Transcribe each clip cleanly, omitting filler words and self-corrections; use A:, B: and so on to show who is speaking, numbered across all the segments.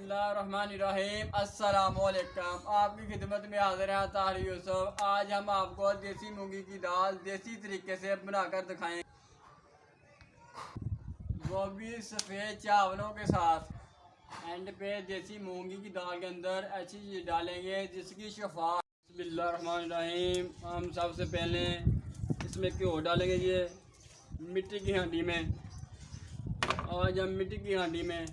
A: बिस्मिल्लाहिर्रहमानिर्रहीम। अस्सलामुअलैकुम। आपकी खिदमत में हाजिर है ताहिर यूसुफ। आज हम आपको देसी मूंगी की दाल देसी तरीके से बनाकर दिखाएंगे, वो भी सफ़ेद चावलों के साथ। एंड पे देसी मूंगी की दाल के अंदर ऐसी चीज़ डालेंगे जिसकी शफा। बिस्मिल्लाहिर्रहमानिर्रहीम। हम सबसे पहले इसमें घ्यो डालेंगे, ये मिट्टी की हांडी में। आज हम मिट्टी की हांडी में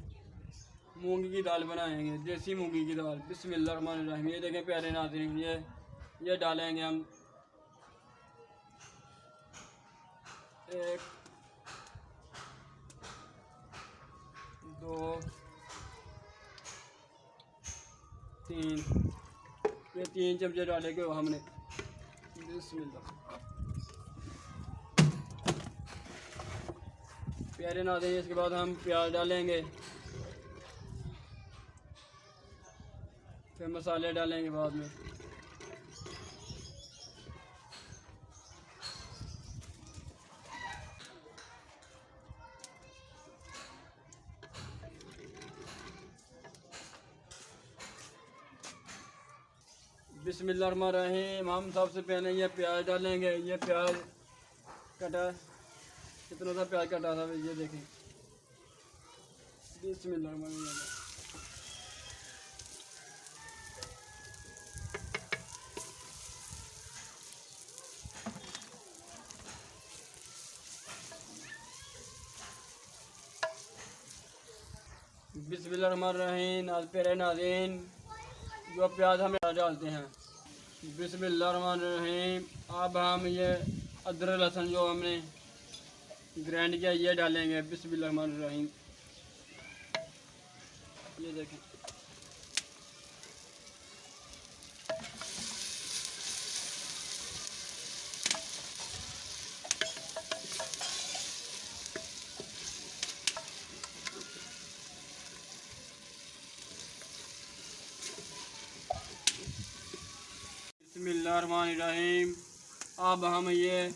A: मूंगी की दाल बनाएंगे, देसी मूंगी की दाल। बिस्मिल्लाहिर्रहमानिर्रहीम। ये देखें प्यारे नाज़रीन, ये डालेंगे हम 1 2 3, ये 3 चमचे डालेंगे हमने। बिस्मिल्लाह। प्यारे नाज़रीन, इसके बाद हम प्याज डालेंगे, फिर मसाले डालेंगे बाद में। बिस्मिल्लाहिर्रहमानिर्रहीम। हम सबसे पहले ये प्याज डालेंगे। ये प्याज कटा, कितना सा प्याज कटा था, ये देखें। बिस्मिल्लाहिर्रहमानिर्रहीम। बिस्मिल्लाहिर्रहमानिर्रहीम। प्यारे नाज़रीन, जो प्याज हम डालते हैं। बिस्मिल्लाहिर्रहमानिर्रहीम। अब हम ये अदरक लहसुन जो हमने ग्राइंड किया ये डालेंगे। बिस्मिल्लाहिर्रहमानिर्रहीम। ये देखें। बिस्मिल्लाहिर्रहमानिर्रहीम। अब हम ये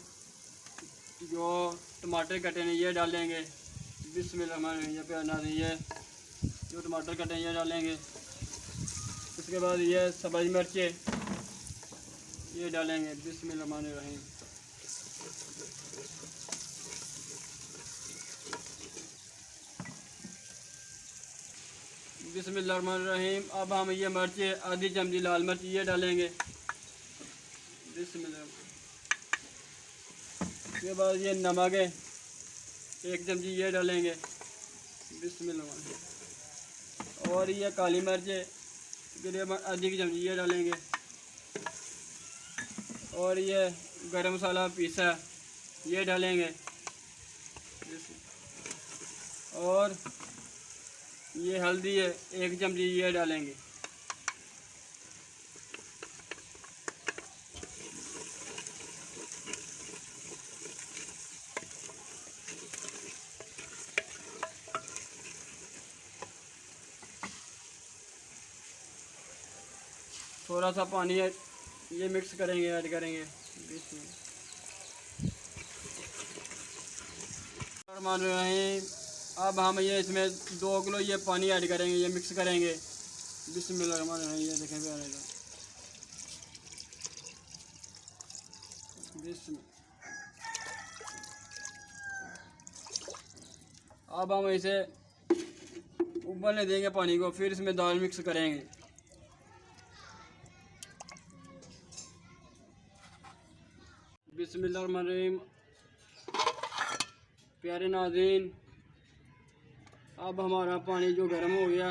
A: जो टमाटर कटे हैं ये डालेंगे। बिस्मिल्लाहिर्रहमानिर्रहीम। ये प्याज नाज़रीन, ये जो टमाटर कटे हैं ये डालेंगे। उसके बाद ये सब्ज़ मिर्चें ये डालेंगे। बिस्मिल्लाहिर्रहमानिर्रहीम। बिस्मिल्लाहिर्रहमानिर्रहीम। अब हम ये मिर्चें आधी चमची लाल मिर्च ये डालेंगे। बिस्मिल्लाह। उसके बाद ये नमक है 1 चमची ये डालेंगे। बिस्मिल्लाह। और ये काली मिर्च है करीबन आधी की चमची ये डालेंगे। और ये गरम मसाला पीसा ये डालेंगे। और ये हल्दी है 1 चमची ये डालेंगे। थोड़ा सा पानी है ये मिक्स करेंगे, ऐड करेंगे। बिस्मिल्लाहिर्रहमानिर्रहीम। अब हम ये इसमें 2 किलो ये पानी ऐड करेंगे, ये मिक्स करेंगे। बिस्मिल्लाहिर्रहमानिर्रहीम। ये देखें प्यारे का। अब हम इसे उबलने देंगे पानी को, फिर इसमें दाल मिक्स करेंगे। बिस्मिल्लाहिर्रहमानिर्रहीम। प्यारे नाज़रीन, अब हमारा पानी जो गर्म हो गया,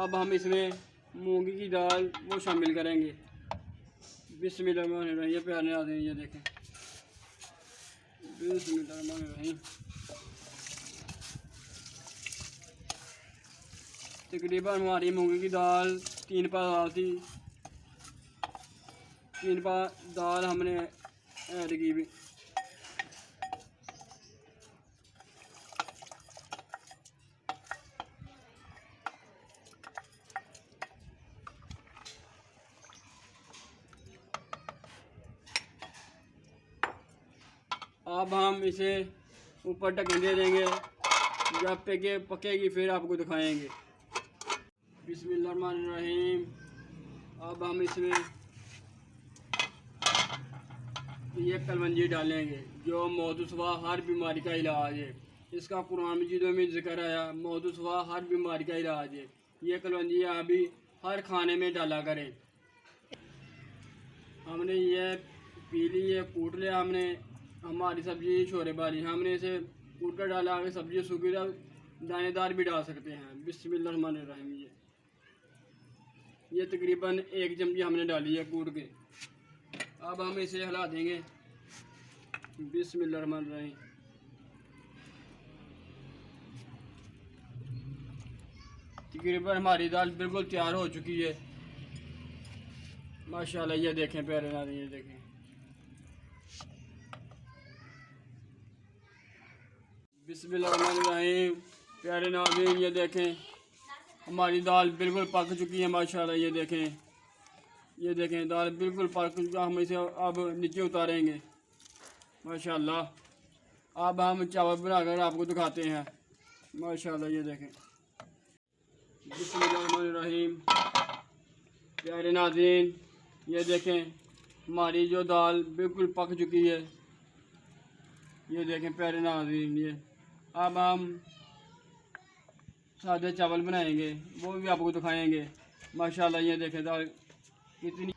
A: अब हम इसमें मूंगी की दाल वो शामिल करेंगे। बिस्मिल्लाहिर्रहमानिर्रहीम। ये प्यारे नाज़रीन, ये देखें। बिस्मिल्लाहिर्रहमानिर्रहीम। तकरीबन हमारी मूंगी की दाल 3 पा दाल थी, 3 पा दाल हमने ऐड की भी। अब हम इसे ऊपर ढक्कन दे देंगे, जब पकेगी फिर आपको दिखाएंगे। बिस्मिल्लाहिर्रहमानिर्रहीम। अब हम इसमें ये कलवंजी डालेंगे जो मौदूसवा हर बीमारी का इलाज है। इसका कुरान मजीदों में जिक्र आया, मौदूसवा हर बीमारी का इलाज है। ये कलवंजी आप भी हर खाने में डाला करें। हमने ये पी ली, ये कूट लिया हमने। हमारी सब्जी छोरे बारी, हमने इसे कूट कर डाला। आगे सब्जी सूखी दानेदार भी डाल सकते हैं। बिस्मिल्लाहिर्रहमानिर्रहीम। ये तकरीबन 1 चमची हमने डाली है कूट के। अब हम इसे हिला देंगे। बिस्मिल्लाहिर्रहमानिर्रहीम। तकरीबन हमारी दाल बिल्कुल तैयार हो चुकी है माशाल्लाह। ये देखें प्यारे नाज़रीन, ये देखें। बिस्मिल्लाहिर्रहमानिर्रहीम। प्यारे नाज़रीन ये देखें हमारी दाल बिल्कुल पक चुकी है माशाल्लाह। ये देखें, ये देखें दाल बिल्कुल पक चुका। हम इसे अब नीचे उतारेंगे माशाल्लाह। अब हम चावल बनाकर आपको दिखाते हैं माशाल्लाह। ये देखें। बिस्मिल्लाहिर्रहमानिर्रहीम। प्यारे नाज़रीन ये देखें हमारी जो दाल बिल्कुल पक चुकी है। ये देखें प्यारे नाज़रीन। ये अब हम सादे चावल बनाएंगे, वो भी आपको दिखाएंगे माशाल्लाह। ये देखें दाल कितनी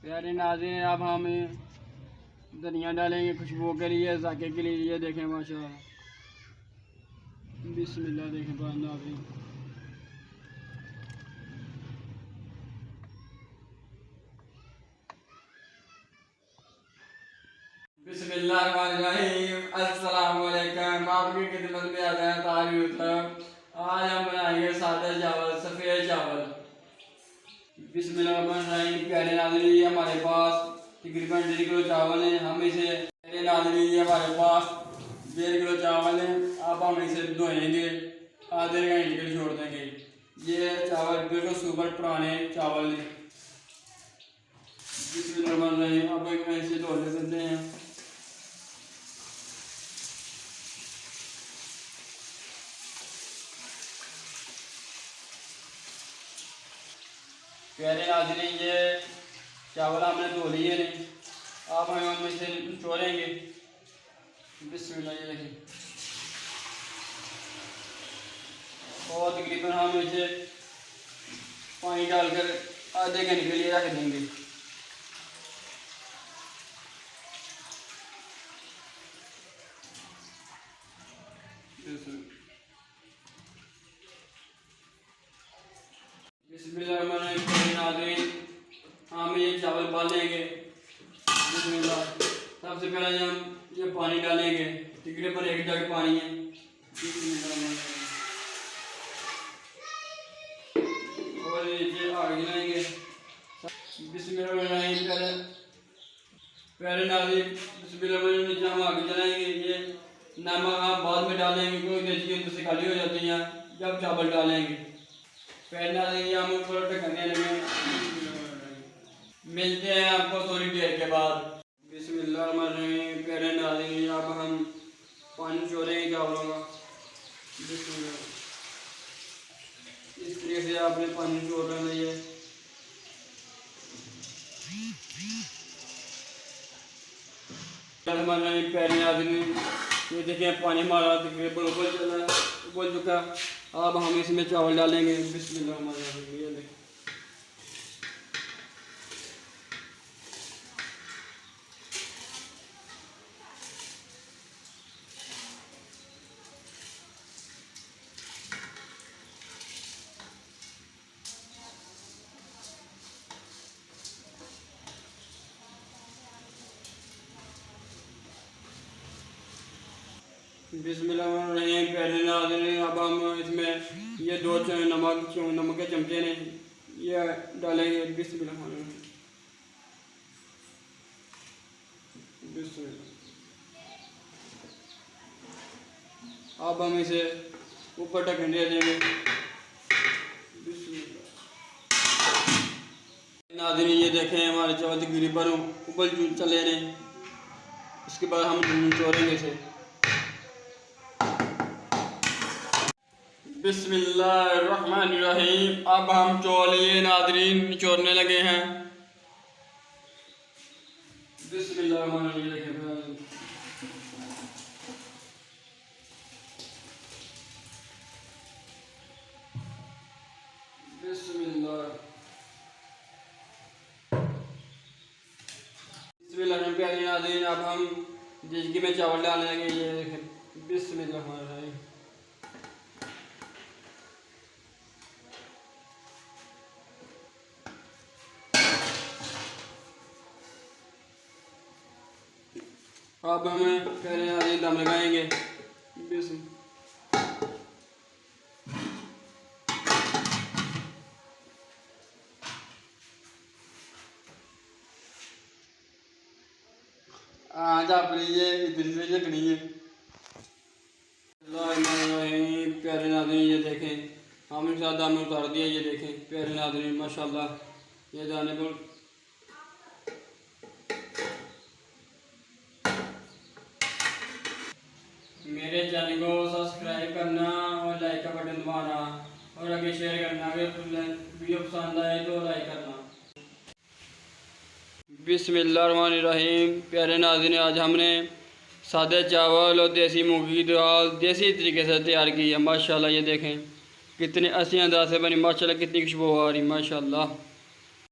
A: प्यारे नाज़रीन। अब हम धनिया डालेंगे खुशबू के लिए, जाके के लिए। ये देखें माशाल्लाह। बिस्मिल्लाह। देखें प्यारे नाज़रीन। बिस्मिल्लाहिर्रहमानिर्रहीम। अस्सलामु अलैकुम। आपकी खिदमत में आता है तारीफ। आज हम बनाएंगे सादा चावल, सफ़ेद चावल। बिस्मिल्लाहिर्रहमानिर्रहीम। प्यारे नाज़रीन ये हमारे पास तकरीबन 1.5 किलो चावल है। हम इसे प्यारे नाज़रीन ये हमारे पास 1.5 किलो चावल है। अब हम इसे धोएंगे, आधे घंटे के लिए छोड़ देंगे। ये चावल बिल्कुल सुपर पुराने चावल हैं। बिस्मिल्लाहिर्रहमानिर्रहीम। अब इसे धो लेते हैं। प्यारे नाज़रीन ये चावल हमने धो लिए नहीं। अब हम इसे निचोड़ेंगे। बिस्मिल्लाह। ये देखिए। और तकरीबन हम इसे पानी डालकर आधे घंटे के लिए रख देंगे। बिस्मिल्लाहिर्रहमानिर्रहीम। हम ये चावल पालेंगे। बिस्मिल्लाह। सबसे पहले हम ये पानी डालेंगे, तकरीबन 1 जग पानी है। और नीचे आग जलाएंगे। बिस्मिल्लाह। प्यारे नाज़रीन बिस्मिल्लाह। नीचे हम आग जलाएंगे। ये नमक हम बाद में डालेंगे क्योंकि देसी घी से खाली हो जाती हैं जब चावल डालेंगे। प्यारे नाज़रीन हम थोड़ा ढकने लगे। मिलते हैं आपको थोड़ी देर के बाद। बिस्मिल्लाहिर्रहमानिर्रहीम। प्यारे नाज़रीन अब हम पानी छोड़ेंगे चावलों का। बिस्मिल्लाह। इस तरीके से आपने पानी छोड़ रहा है। प्यारे नाज़रीन ये देखें पानी हमारा तकरीबन उबल चुका। अब हम इसमें चावल डालेंगे। बिस्मिल्लाह। ये देखें। बिस्मिल्लाहिर्रहमानिर्रहीम। प्यारे नाज़रीन अब हम इसमें ये 2 नमक के चमचे ने ये डालेंगे। बिस्मिल्लाहिर्रहमानिर्रहीम। अब हम इसे ऊपर ढक्कन दे देंगे। नाज़रीन ये देखें हमारे चावल तकरीबन ऊपर चले रहे। इसके बाद हम निचोड़ेंगे इसे। बिस्मिल्लाहिर्रहमानिर्रहीम। अब हम चौलिए नादरीन निचोड़ने लगे हैं। बिस्मिल्लाहिर्रहमानिर्रहीम। बिस्मिल्लाहिर्रहमानिर्रहीम। नादरीन अब हम जिसकी में चावल डालने लगे, ये देखें। बिस्मिल्लाहिर्रहमानिर्रहीम। अब हमें पहले नाज़रीन दम लगाएंगे। आज आप लीजिए, इधर से लगनी है। प्यारे नाज़रीन ये देखें, हमने साथ दम उतार दिया। ये देखें प्यारे नाज़रीन, माशाल्लाह ये दाने पर मेरे चैनल को सब्सक्राइब करना और लाइक का बटन दबाना और आगे शेयर करना। अगर वीडियो पसंद आए तो लाइक करना। बिस्मिल्लाहिर्रहमानिर्रहीम। प्यारे नाज़रीन आज हमने सादे चावल और देसी मूंगी की दाल देसी तरीके से तैयार की है। माशाल्लाह ये देखें कितने अच्छे अंदाज से बनी, माशाल्लाह कितनी खुशबू आ रही, माशाल्लाह।